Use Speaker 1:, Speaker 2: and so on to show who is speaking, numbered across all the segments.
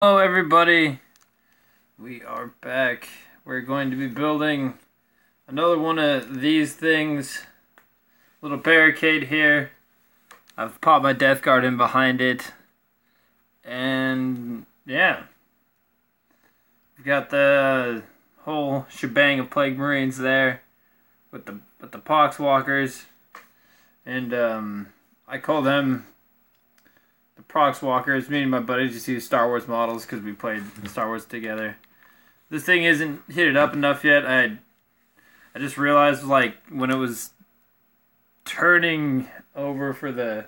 Speaker 1: Hello everybody, we are back. We're going to be building another one of these things. Little barricade here. I've popped my death guard in behind it. And yeah. We've got the whole shebang of plague marines there with the pox walkers. And I call them the Prox Walkers. Me and my buddies just use Star Wars models because we played Star Wars together. This thing isn't heated up enough yet. I just realized, like, when it was turning over for the...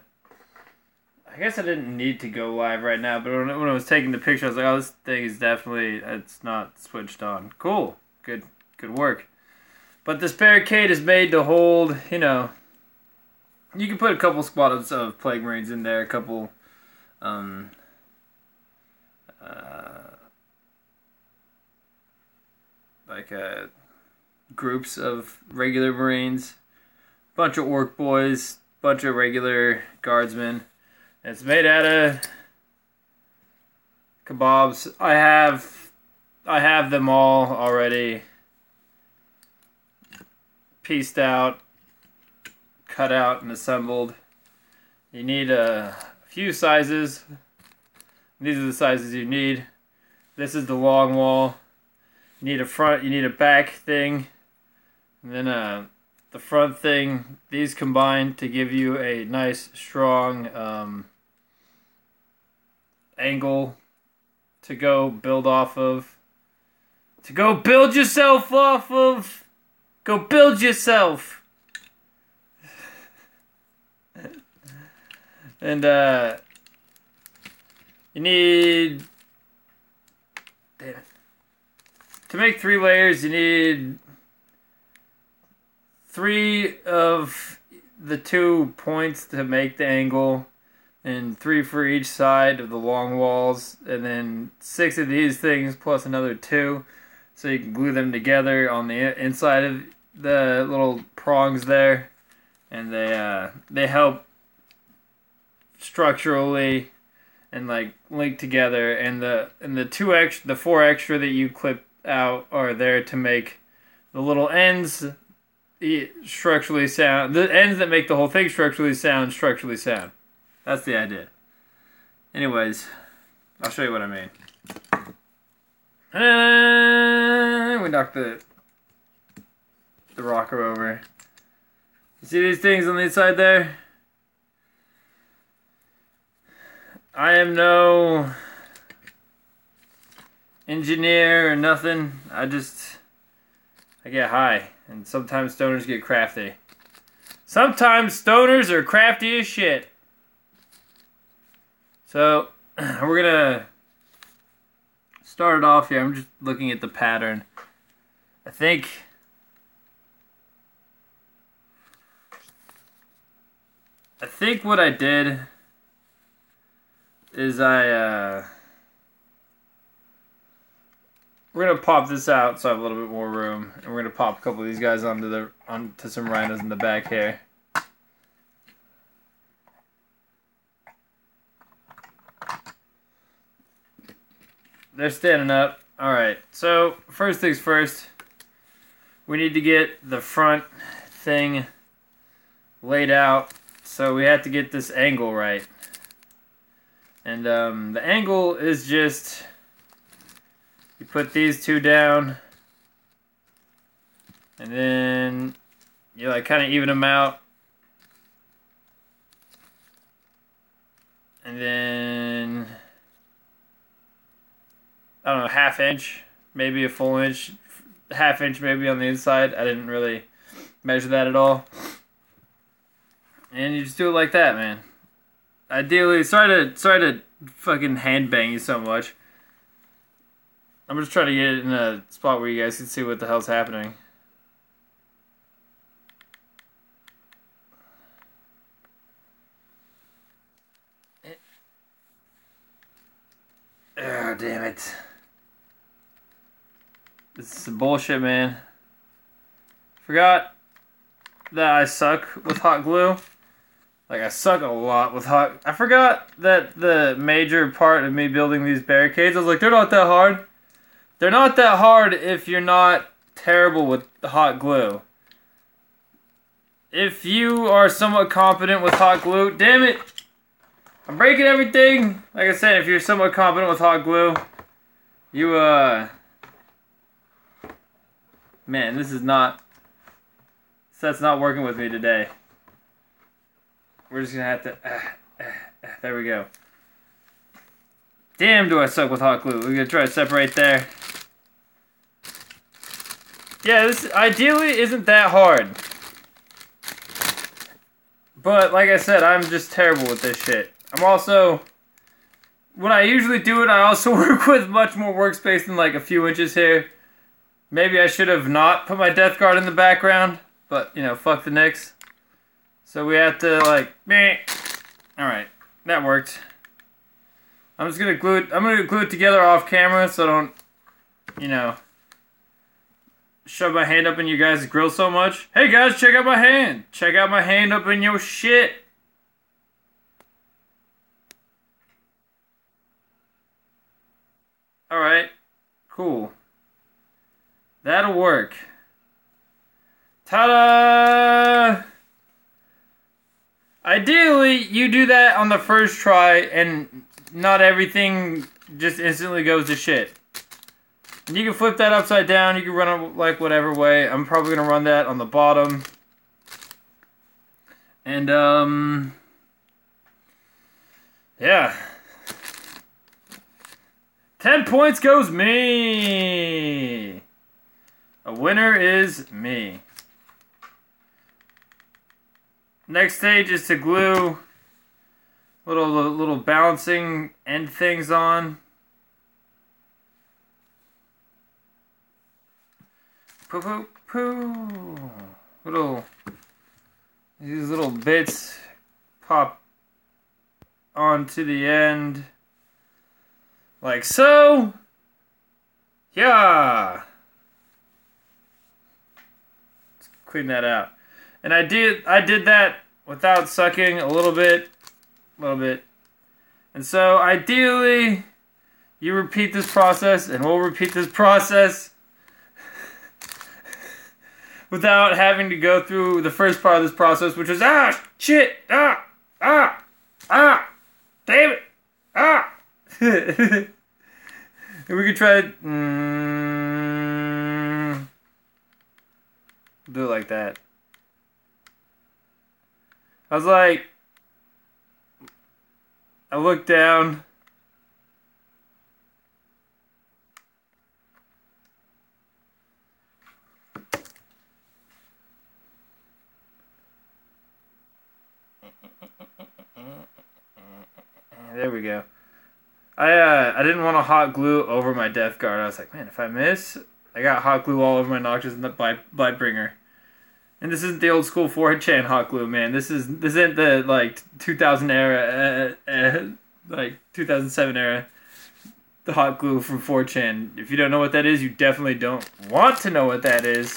Speaker 1: I guess I didn't need to go live right now, but when I was taking the picture, I was like, oh, this thing is definitely... It's not switched on. Cool. Good work. But this barricade is made to hold, you know... You can put a couple squads of Plague Marines in there, a couple... groups of regular Marines, bunch of orc boys, bunch of regular guardsmen. And it's made out of kebabs. I have them all already pieced out, cut out, and assembled. You need a few sizes. These are the sizes you need. This is the long wall. You need a front, you need a back thing, and then the front thing. These combine to give you a nice, strong angle to go build off of. To go build yourself off of. Go build yourself. And you need... Damn it. To make 3 layers, you need 3 of the 2 points to make the angle, and 3 for each side of the long walls, and then 6 of these things plus another 2, so you can glue them together on the inside of the little prongs there, and they help structurally and like link together, and the 4 extra that you clip out are there to make the little ends structurally sound. The ends that make the whole thing structurally sound. That's the idea. Anyways, I'll show you what I mean. And we knocked the rocker over. You see these things on the inside there? I am no engineer or nothing. I get high, and sometimes stoners get crafty. Sometimes stoners are crafty as shit. So, we're gonna start it off here. I'm just looking at the pattern. I think what I did is we're gonna pop this out so I have a little bit more room, and we're gonna pop a couple of these guys onto some rhinos in the back here. They're standing up. Alright, so first things first, we need to get the front thing laid out, so we have to get this angle right. And the angle is just, you put these 2 down, and then you like kind of even them out, and then I don't know, 1/2 inch, maybe a full inch, 1/2 inch maybe on the inside. I didn't really measure that at all, and you just do it like that, man. Ideally, sorry to fucking hand bang you so much. I'm just trying to get it in a spot where you guys can see what the hell's happening. Oh, damn it. This is some bullshit, man. Forgot that I suck with hot glue. Like, I suck a lot with hot... I forgot that the major part of me building these barricades, I was like, they're not that hard. They're not that hard if you're not terrible with hot glue. If you are somewhat competent with hot glue... Damn it! I'm breaking everything! Like I said, if you're somewhat competent with hot glue, you, man, this is not... That's not working with me today. We're just gonna have to... there we go. Damn, do I suck with hot glue. We're gonna try to separate there. Yeah, this ideally isn't that hard. But, like I said, I'm just terrible with this shit. I'm also... When I usually do it, I also work with much more workspace than like a few inches here. Maybe I should have not put my death guard in the background. But, you know, fuck the Knicks. So we have to, like, meh. Alright, that worked. I'm just gonna glue it, I'm gonna glue it together off camera so I don't, you know, shove my hand up in you guys' grill so much. Hey guys, check out my hand! Check out my hand up in your shit! Alright, cool. That'll work. Ta-da! Ideally, you do that on the first try and not everything just instantly goes to shit. And you can flip that upside down, you can run it like whatever way. I'm probably going to run that on the bottom. And, yeah. 10 points goes me! A winner is me. Next stage is to glue little balancing end things on. Poo poo poo. These little bits pop onto the end like so. Yeah. Let's clean that out. And I did that without sucking a little bit. And so ideally you repeat this process, and we'll repeat this process without having to go through the first part of this process, which was shit, damn it, And we could try to do it like that. I was like, I looked down. There we go. I didn't want to hot glue over my death guard. I was like, man, if I miss, I got hot glue all over my Noxious Blightbringer. And this isn't the old school 4chan hot glue, man. This isn't the like 2000 era, like 2007 era, the hot glue from 4chan. If you don't know what that is, you definitely don't want to know what that is.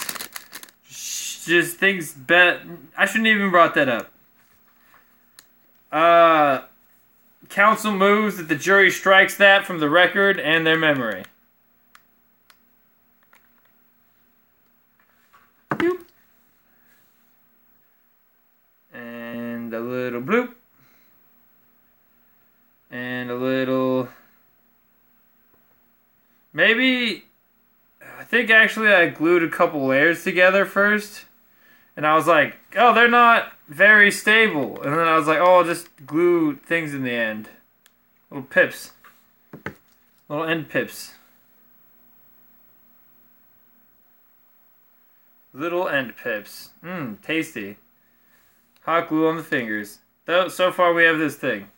Speaker 1: Just things bet. I shouldn't even brought that up. Council moves that the jury strikes that from the record and their memory. Boop. And a little bloop. And a little... Maybe... I think actually I glued a couple layers together first. And I was like, oh, they're not very stable. And then I was like, oh, I'll just glue things in the end. Little pips. Little end pips. Little end pips. Tasty. Hot glue on the fingers. So far we have this thing.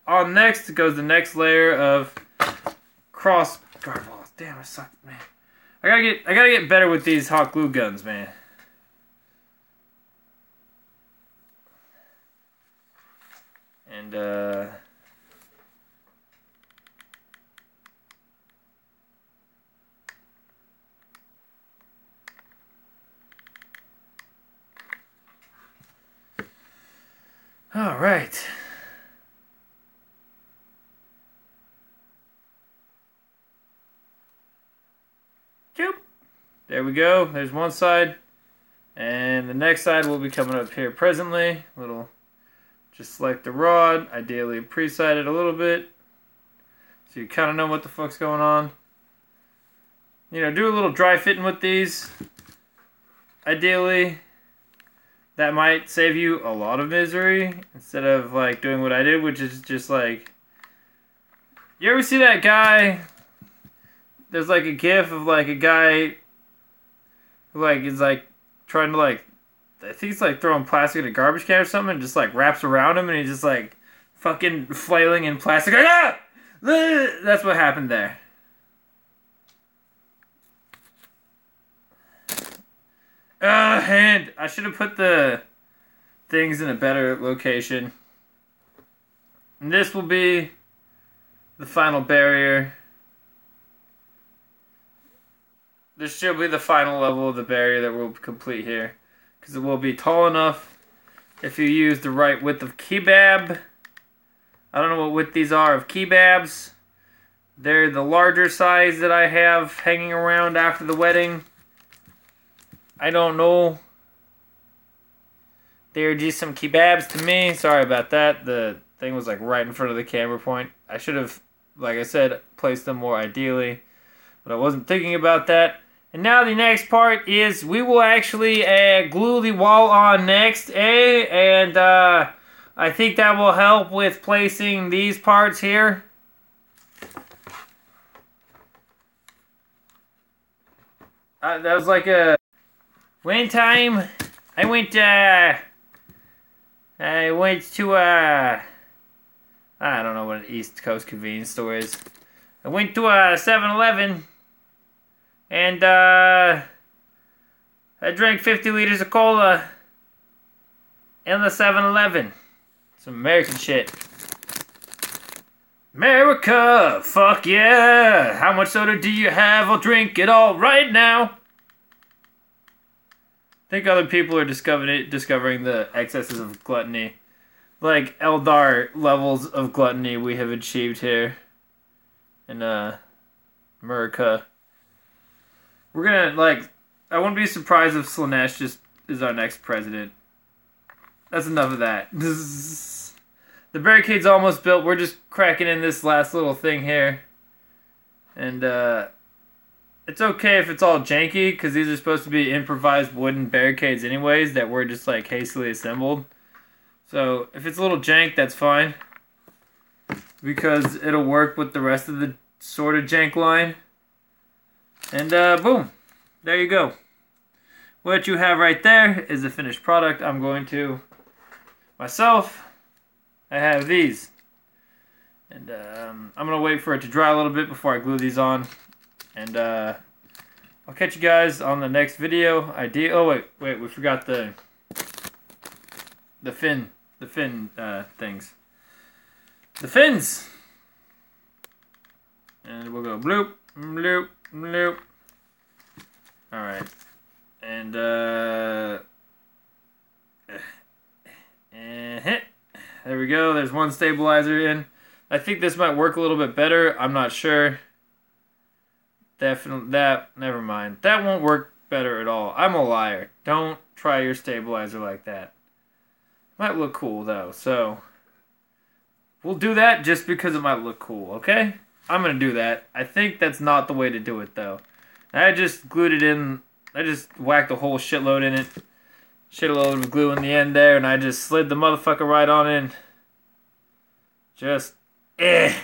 Speaker 1: On next goes the next layer of cross guard balls. Damn, I suck, man. I gotta get better with these hot glue guns, man. And All right. Choop. There we go. There's one side. And the next side will be coming up here presently. Just select the rod. Ideally pre-side it a little bit. So you kind of know what the fuck's going on. You know, do a little dry fitting with these. Ideally, that might save you a lot of misery instead of like doing what I did, which is just like, you ever see that guy? There's like a gif of like a guy who like is like trying to like, I think he's like throwing plastic in a garbage can or something and just like wraps around him and he's just like fucking flailing in plastic. Like, ah! That's what happened there. And I should have put the things in a better location. And this will be the final barrier. This should be the final level of the barrier that we'll complete here. Because it will be tall enough if you use the right width of kebab. I don't know what width these are of kebabs. They're the larger size that I have hanging around after the wedding. I don't know. They're just some kebabs to me. Sorry about that. The thing was like right in front of the camera point. I should have, like I said, placed them more ideally. But I wasn't thinking about that. And now the next part is we will actually glue the wall on next. And I think that will help with placing these parts here. That was like a... One time, I went to, I don't know what an East Coast convenience store is. I went to a 7-Eleven, and, I drank 50 liters of cola in the 7-Eleven. Some American shit. America, fuck yeah! How much soda do you have? I'll drink it all right now. I think other people are discovering the excesses of gluttony. Like Eldar levels of gluttony we have achieved here in America. We're gonna, like, I wouldn't be surprised if Slanesh just is our next president. That's enough of that. The barricade's almost built. We're just cracking in this last little thing here. And it's okay if it's all janky, because these are supposed to be improvised wooden barricades anyways that were just like hastily assembled. So if it's a little jank, that's fine, because it'll work with the rest of the sort of jank line. And boom, there you go. What you have right there is the finished product. I'm going to, myself, I have these. And I'm going to wait for it to dry a little bit before I glue these on. And I'll catch you guys on the next video. Oh wait, we forgot the fin things. The fins. And we'll go bloop, bloop, bloop. All right. And there we go. There's one stabilizer in. I think this might work a little bit better. I'm not sure. Definitely, never mind. That won't work better at all. I'm a liar. Don't try your stabilizer like that. Might look cool though, so we'll do that just because it might look cool, okay? I'm gonna do that. I think that's not the way to do it though. I just glued it in, I just whacked a whole shitload in it. Shitload of glue in the end there, and I just slid the motherfucker right on in. Just, Get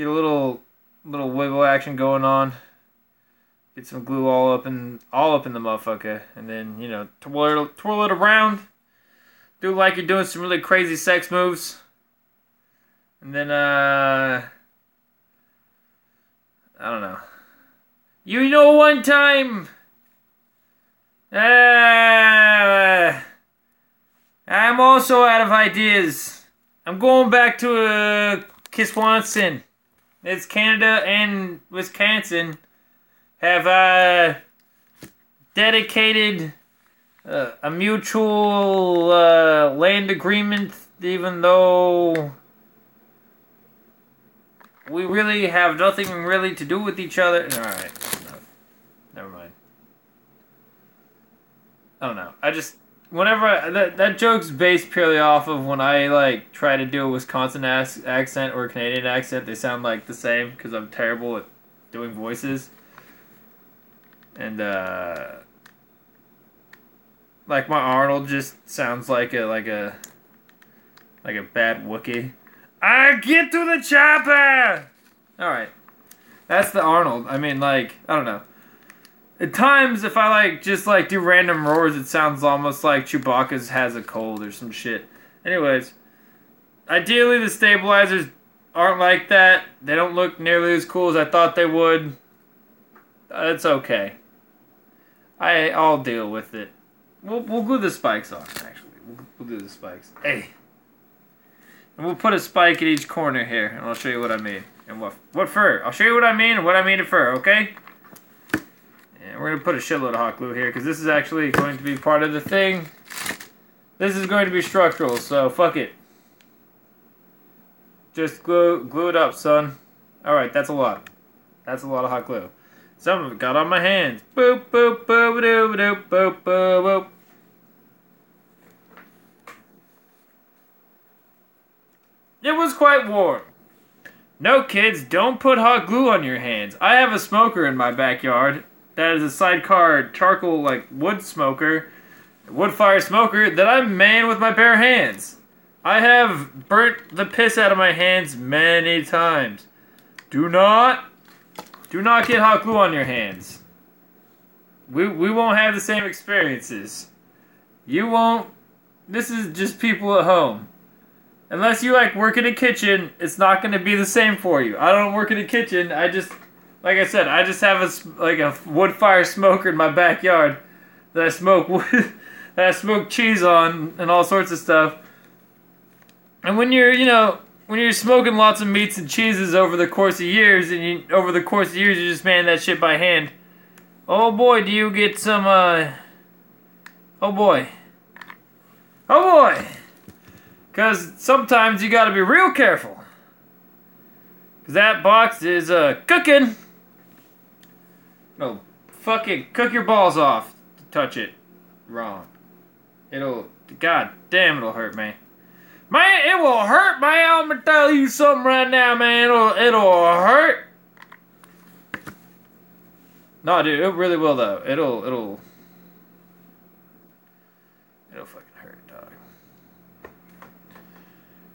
Speaker 1: a little wiggle action going on. Get some glue all up in the motherfucker, and then, you know, twirl it around. Do like you're doing some really crazy sex moves, and then I don't know. You know, one time, I'm also out of ideas. I'm going back to Wisconsin. It's Canada and Wisconsin have dedicated a mutual land agreement, even though we really have nothing really to do with each other. Alright, no, never mind. I don't know. I just, whenever that joke's based purely off of when I like try to do a Wisconsin accent or a Canadian accent, they sound like the same because I'm terrible at doing voices. And like my Arnold just sounds like a bad Wookiee. I get to the chopper. All right, that's the Arnold. I mean, like, I don't know. At times, if I like just like do random roars, it sounds almost like Chewbacca's has a cold or some shit. Anyways, ideally the stabilizers aren't like that. They don't look nearly as cool as I thought they would. It's okay. I'll deal with it. We'll glue the spikes on. Actually, we'll do the spikes. Hey, and we'll put a spike at each corner here, and I'll show you what I mean and what fur. I'll show you what I mean and what I mean to fur. Okay. We're going to put a shitload of hot glue here because this is actually going to be part of the thing. This is going to be structural, so fuck it. Just glue it up, son. Alright, that's a lot. That's a lot of hot glue. Some of it got on my hands. Boop, boop, boop, boop, boop, boop, boop, boop. It was quite warm. No, kids, don't put hot glue on your hands. I have a smoker in my backyard. That is a sidecar charcoal, like, wood fire smoker that I man with my bare hands. I have burnt the piss out of my hands many times. Do not get hot glue on your hands. We won't have the same experiences. You won't. This is just people at home. Unless you, like, work in a kitchen, it's not going to be the same for you. I don't work in a kitchen, like I said, I just have a wood fire smoker in my backyard that I smoke wood, that I smoke cheese on and all sorts of stuff. And when you're smoking lots of meats and cheeses over the course of years, you just man that shit by hand. Oh boy, do you get some oh boy, because sometimes you got to be real careful. Because that box is cooking. No, fucking cook your balls off to touch it wrong. God damn, it'll hurt, man. Man, it will hurt, man. I'm gonna tell you something right now, man. It'll hurt. No, dude, it really will, though. It'll fucking hurt, dog.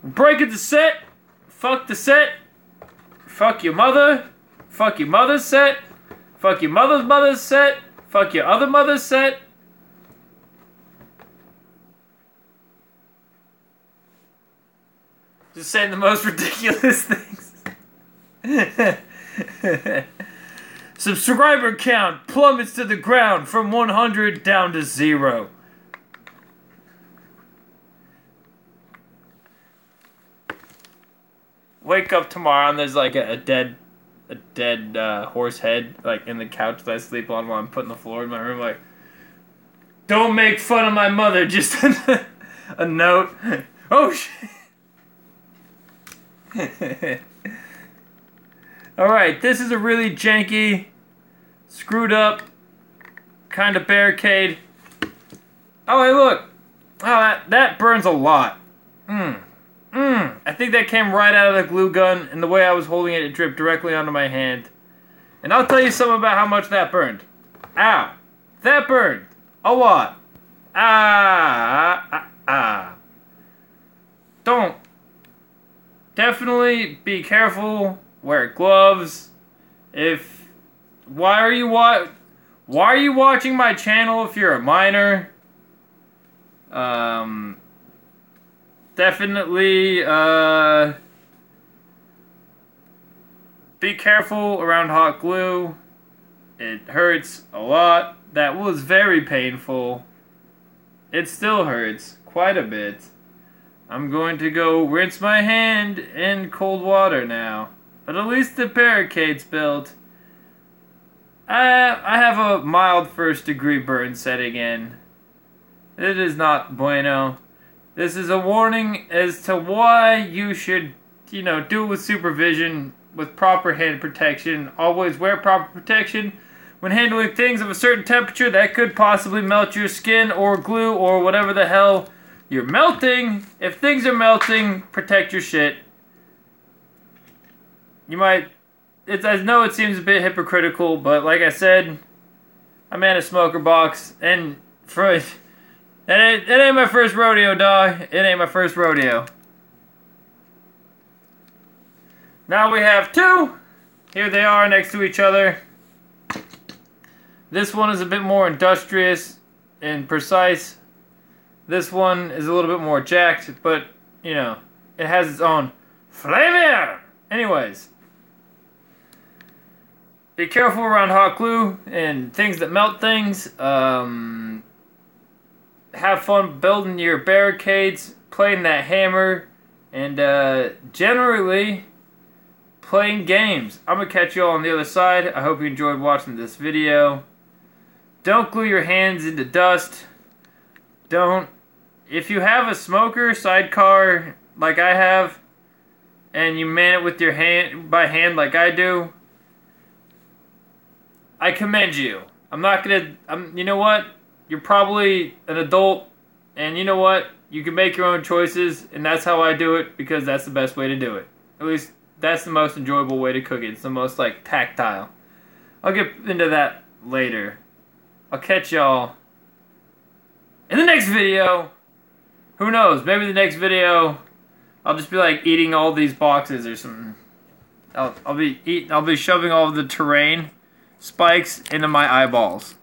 Speaker 1: Breaking the set. Fuck the set. Fuck your mother. Fuck your mother's set. Fuck your mother's set. Fuck your other mother's set. Just saying the most ridiculous things. Subscriber count plummets to the ground from 100 down to 0. Wake up tomorrow and there's like a dead horse head like in the couch that I sleep on while I'm putting the floor in my room. Like, don't make fun of my mother. Just a note. Oh shit. Alright, this is a really janky, screwed up kind of barricade. Oh, hey, look. Oh, that burns a lot. I think that came right out of the glue gun, and the way I was holding it, it dripped directly onto my hand. And I'll tell you something about how much that burned. Ow. That burned. A lot. Don't. Definitely be careful. Wear gloves. Why are you watching my channel if you're a minor? Definitely be careful around hot glue. It hurts a lot. That was very painful. It still hurts quite a bit. I'm going to go rinse my hand in cold water now. But at least the barricade's built. I have a mild 1st-degree burn setting in. It is not bueno. This is a warning as to why you should, do it with supervision, with proper hand protection. Always wear proper protection when handling things of a certain temperature that could possibly melt your skin or glue or whatever the hell you're melting. If things are melting, protect your shit. You might... I know it seems a bit hypocritical, but like I said, I'm in a smoker box, and it ain't my first rodeo, dog. It ain't my first rodeo. Now we have two. Here they are next to each other. This one is a bit more industrious and precise. This one is a little bit more jacked, but, it has its own flavor. Anyways. Be careful around hot glue and things that melt things. Have fun building your barricades, playing that hammer, and generally playing games. I'm going to catch you all on the other side. I hope you enjoyed watching this video. Don't glue your hands into dust. If you have a smoker sidecar like I have, and you man it with your hand by hand like I do, I commend you. You know what? You're probably an adult, and you know what? You can make your own choices, and that's how I do it, because that's the best way to do it. At least, that's the most enjoyable way to cook it. It's the most, tactile. I'll get into that later. I'll catch y'all in the next video. Who knows? Maybe the next video, I'll just be, eating all these boxes or something. I'll be shoving all the terrain spikes into my eyeballs.